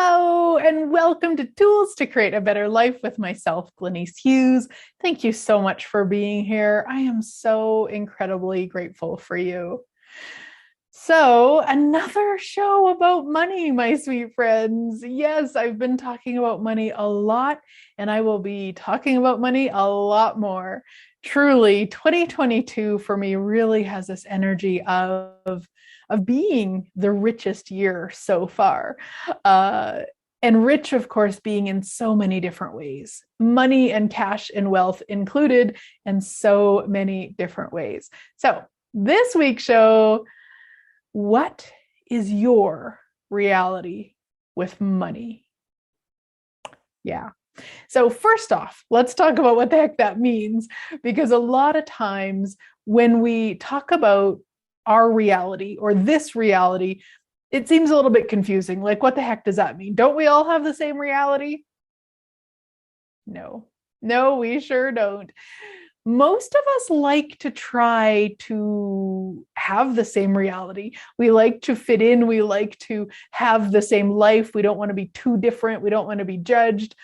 Hello and welcome to Tools to Create a Better Life with myself, Glenyce Hughes. Thank you so much for being here. I am so incredibly grateful for you. So, another show about money, my sweet friends. Yes, I've been talking about money a lot, and I will be talking about money a lot more. Truly, 2022 for me really has this energy of being the richest year so far. And rich, of course, being in so many different ways, money and cash and wealth included, and so many different ways. So, this week's show, what is your reality with money? Yeah. So first off, let's talk about what the heck that means, because a lot of times when we talk about our reality or this reality, it seems a little bit confusing. Like, what the heck does that mean? Don't we all have the same reality? No, we sure don't. Most of us like to try to have the same reality. We like to fit in. We like to have the same life. We don't want to be too different. We don't want to be judged.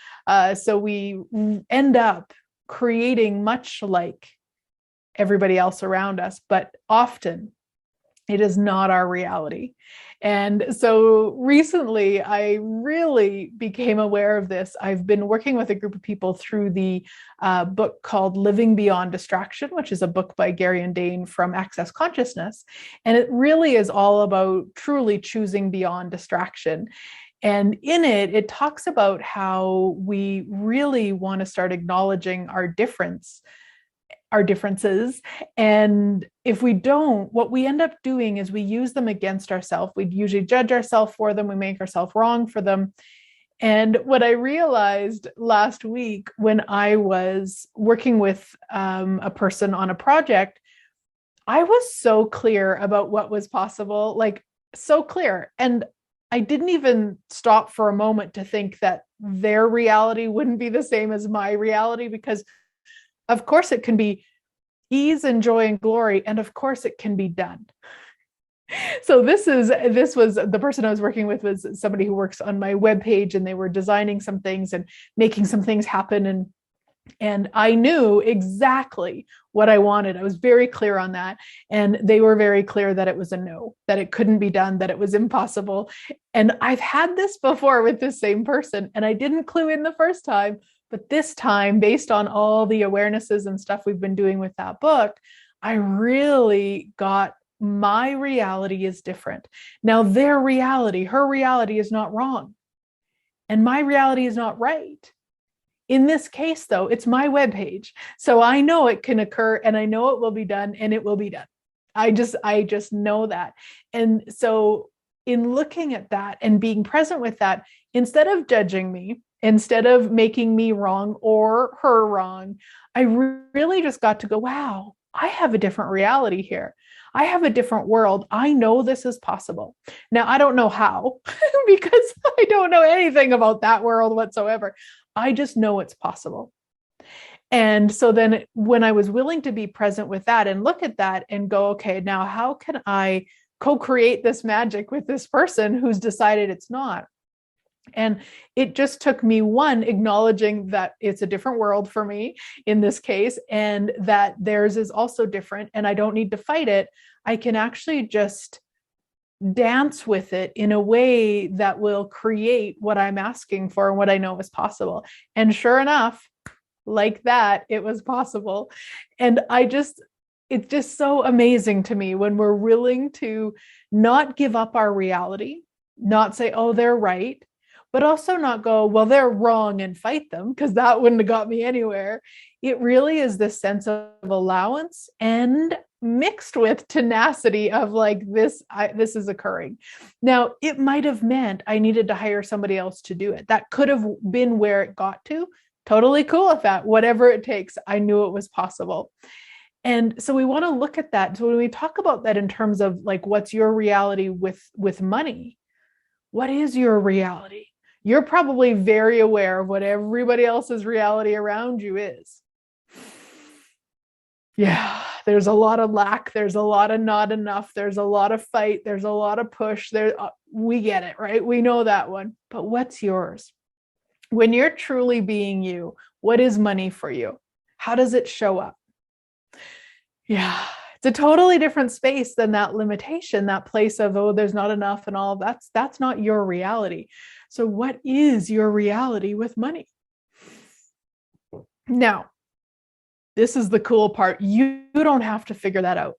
So we end up creating much like everybody else around us, but often it is not our reality. And so recently, I really became aware of this. I've been working with a group of people through the book called Living Beyond Distraction, which is a book by Gary Dane from Access Consciousness. And it really is all about truly choosing beyond distraction. And in it, it talks about how we really want to start acknowledging our differences. And if we don't, what we end up doing is we use them against ourselves. We usually judge ourselves for them. We make ourselves wrong for them. And what I realized last week when I was working with a person on a project, I was so clear about what was possible, like so clear. And I didn't even stop for a moment to think that their reality wouldn't be the same as my reality, because of course it can be ease and joy and glory, and of course it can be done. So this was the person I was working with was somebody who works on my webpage, and they were designing some things and making some things happen, and I knew exactly what I wanted. I was very clear on that, and they were very clear that it was a no, that it couldn't be done, that it was impossible. And I've had this before with this same person, and I didn't clue in the first time. But this time, based on all the awarenesses and stuff we've been doing with that book, I really got my reality is different. Now, their reality, her reality is not wrong. And my reality is not right. In this case, though, it's my webpage. So I know it can occur, and I know it will be done, and it will be done. I just know that. And so in looking at that and being present with that, instead of judging me, instead of making me wrong or her wrong, I really just got to go, wow, I have a different reality here. I have a different world. I know this is possible. Now, I don't know how, because I don't know anything about that world whatsoever. I just know it's possible. And so then when I was willing to be present with that and look at that and go, okay, now how can I co-create this magic with this person who's decided it's not? And it just took me, one, acknowledging that it's a different world for me in this case, and that theirs is also different, and I don't need to fight it. I can actually just dance with it in a way that will create what I'm asking for and what I know is possible. And sure enough, like that, it was possible. And it's just so amazing to me when we're willing to not give up our reality, not say, oh, they're right, but also not go, well, they're wrong, and fight them, because that wouldn't have got me anywhere. It really is this sense of allowance and mixed with tenacity of like, this is occurring. Now, it might have meant I needed to hire somebody else to do it. That could have been where it got to. Totally cool with that. Whatever it takes, I knew it was possible. And so we want to look at that. So when we talk about that in terms of like, what's your reality with money? What is your reality? You're probably very aware of what everybody else's reality around you is. Yeah, there's a lot of lack. There's a lot of not enough. There's a lot of fight. There's a lot of push. We get it, right? We know that one. But what's yours? When you're truly being you, what is money for you? How does it show up? Yeah, it's a totally different space than that limitation, that place of, oh, there's not enough and all of that. That's not your reality. So what is your reality with money? Now, this is the cool part. You don't have to figure that out.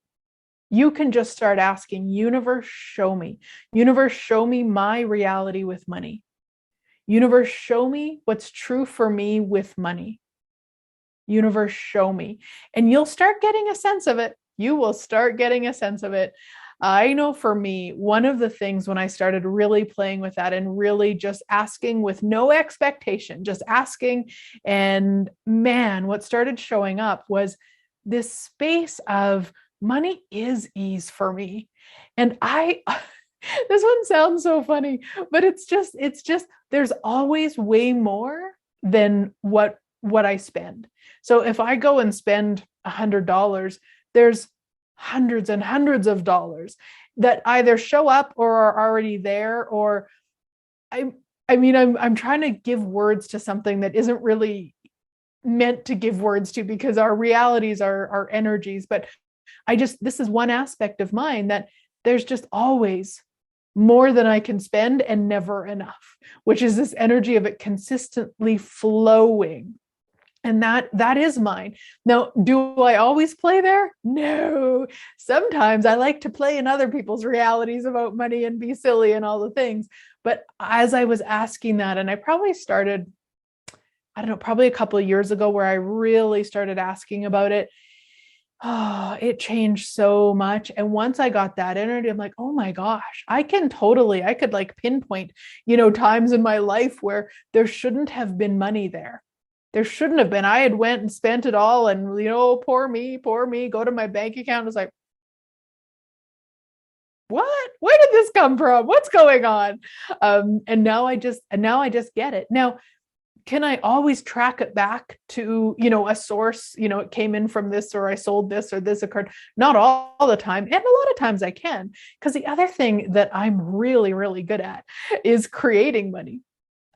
You can just start asking, universe, show me. Universe, show me my reality with money. Universe, show me what's true for me with money. Universe, show me. And you'll start getting a sense of it. You will start getting a sense of it. I know for me, one of the things when I started really playing with that and really just asking with no expectation, just asking, and man, what started showing up was this space of money is ease for me. And this one sounds so funny, but it's just, there's always way more than what I spend. So if I go and spend $100, there's hundreds and hundreds of dollars that either show up or are already there, or I'm trying to give words to something that isn't really meant to give words to, because our realities are energies. But this is one aspect of mine, that there's just always more than I can spend and never enough, which is this energy of it consistently flowing. And that is mine. Now, do I always play there? No. Sometimes I like to play in other people's realities about money and be silly and all the things. But as I was asking that, and I probably started, I don't know, probably a couple of years ago, where I really started asking about it, it changed so much. And once I got that energy, I'm like, oh my gosh, I could like pinpoint, times in my life where there shouldn't have been money there. There shouldn't have been. I had went and spent it all, and poor me, go to my bank account. It was like, what? Where did this come from? What's going on? And now I just get it. Now, can I always track it back to, a source, it came in from this, or I sold this, or this occurred? Not all the time. And a lot of times I can, because the other thing that I'm really, really good at is creating money.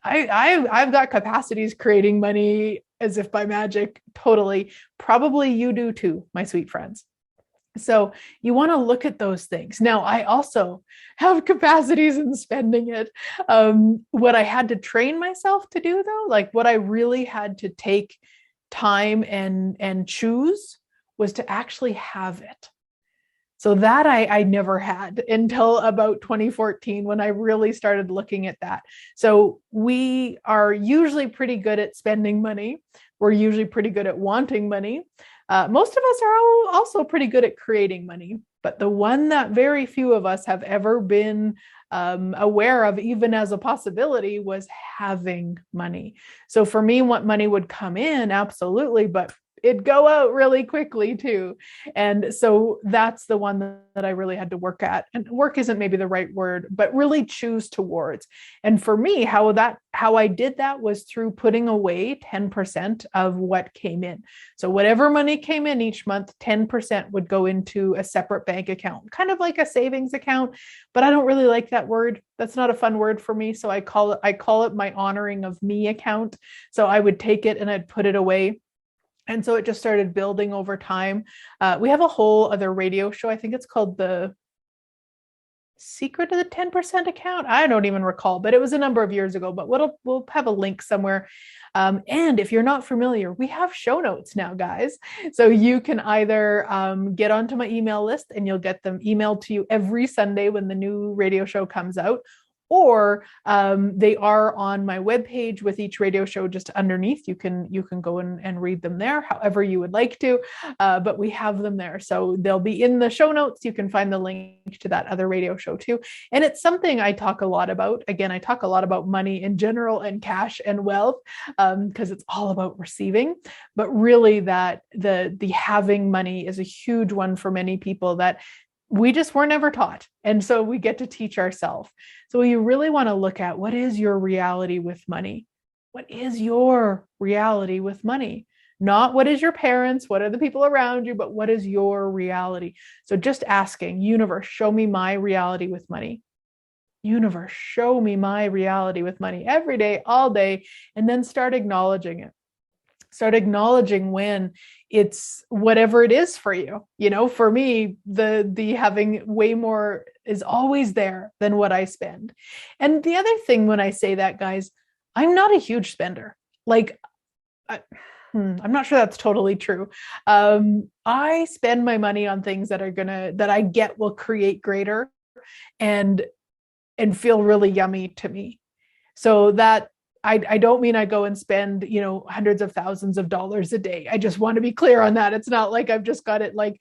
I've got capacities creating money as if by magic, totally. Probably you do too, my sweet friends. So you want to look at those things. Now, I also have capacities in spending it. What I had to train myself to do, though, like what I really had to take time and choose, was to actually have it. So that I never had until about 2014, when I really started looking at that. So we are usually pretty good at spending money. We're usually pretty good at wanting money. Most of us are also pretty good at creating money. But the one that very few of us have ever been aware of, even as a possibility, was having money. So for me, what money would come in, absolutely, but it'd go out really quickly too. And so that's the one that I really had to work at. And work isn't maybe the right word, but really choose towards. And for me, how I did that was through putting away 10% of what came in. So whatever money came in each month, 10% would go into a separate bank account, kind of like a savings account. But I don't really like that word. That's not a fun word for me. So I call it my honoring of me account. So I would take it and I'd put it away. And so it just started building over time. We have a whole other radio show. I think it's called The Secret of the 10% Account. I don't even recall, but it was a number of years ago, but we'll have a link somewhere. And if you're not familiar, we have show notes now, guys. So you can either get onto my email list, and you'll get them emailed to you every Sunday when the new radio show comes out. Or they are on my webpage with each radio show just underneath. You can go and read them there, however you would like to, but we have them there. So they'll be in the show notes. You can find the link to that other radio show too. And it's something I talk a lot about. Again, I talk a lot about money in general and cash and wealth, because it's all about receiving. But really, that the having money is a huge one for many people that we just were never taught. And so we get to teach ourselves. So you really want to look at, what is your reality with money? What is your reality with money? Not what is your parents, what are the people around you, but what is your reality? So just asking, universe, show me my reality with money. Universe, show me my reality with money every day, all day, and then start acknowledging it. Start acknowledging when it's whatever it is for you. You know, for me, the having way more is always there than what I spend. And the other thing when I say that, guys, I'm not a huge spender. Like, I'm not sure that's totally true. I spend my money on things that I get will create greater and feel really yummy to me. So that I don't mean I go and spend, hundreds of thousands of dollars a day. I just want to be clear on that. It's not like I've just got it like,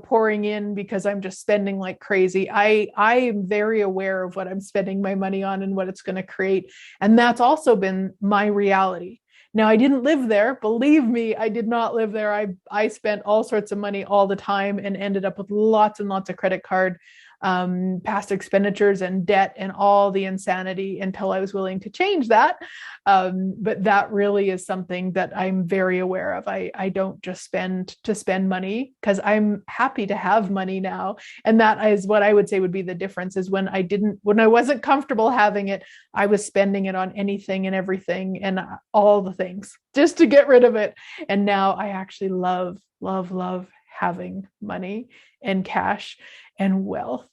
pouring in because I'm just spending like crazy. I am very aware of what I'm spending my money on and what it's going to create. And that's also been my reality. Now, I didn't live there. Believe me, I did not live there. I spent all sorts of money all the time and ended up with lots and lots of credit card past expenditures and debt and all the insanity until I was willing to change that. But that really is something that I'm very aware of. I don't just spend to spend money because I'm happy to have money now. And that is what I would say would be the difference is when I wasn't comfortable having it, I was spending it on anything and everything and all the things just to get rid of it. And now I actually love, love, love having money and cash and wealth.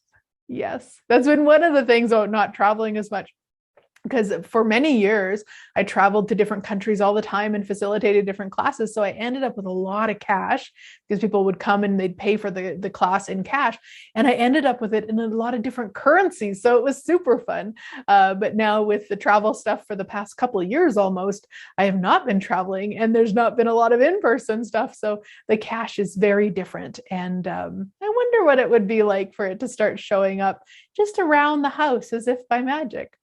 Yes, that's been one of the things about not traveling as much. Because for many years, I traveled to different countries all the time and facilitated different classes. So I ended up with a lot of cash because people would come and they'd pay for the class in cash. And I ended up with it in a lot of different currencies. So it was super fun. But now with the travel stuff for the past couple of years almost, I have not been traveling and there's not been a lot of in-person stuff. So the cash is very different. And I wonder what it would be like for it to start showing up just around the house as if by magic.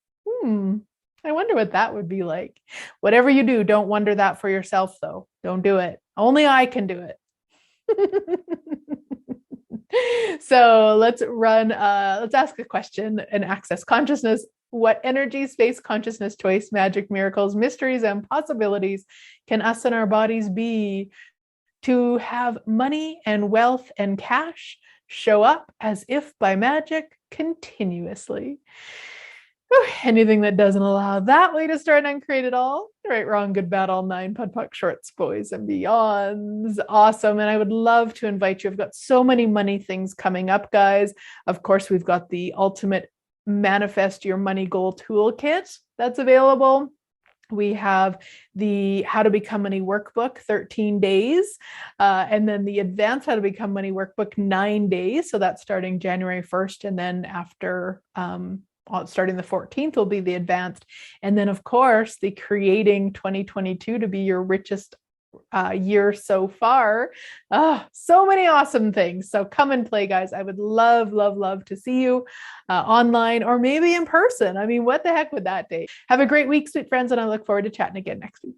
I wonder what that would be like. Whatever you do, don't wonder that for yourself, though. Don't do it. Only I can do it. So let's ask a question and access consciousness. What energy, space, consciousness, choice, magic, miracles, mysteries, and possibilities can us and our bodies be to have money and wealth and cash show up as if by magic continuously? Anything that doesn't allow that way to start and uncreate it all. Right, wrong, good, bad, all nine, PUD, PUC, shorts, boys, and beyonds. Awesome. And I would love to invite you. I've got so many money things coming up, guys. Of course, we've got the ultimate manifest your money goal toolkit that's available. We have the How to Become Money Workbook, 13 days, and then the Advanced How to Become Money Workbook, 9 days. So that's starting January 1st. And then after starting the 14th will be the advanced. And then, of course, the Creating 2022 to be your richest year so far. So many awesome things. So come and play, guys. I would love, love, love to see you online or maybe in person. I mean, what the heck would that be? Have a great week, sweet friends, and I look forward to chatting again next week.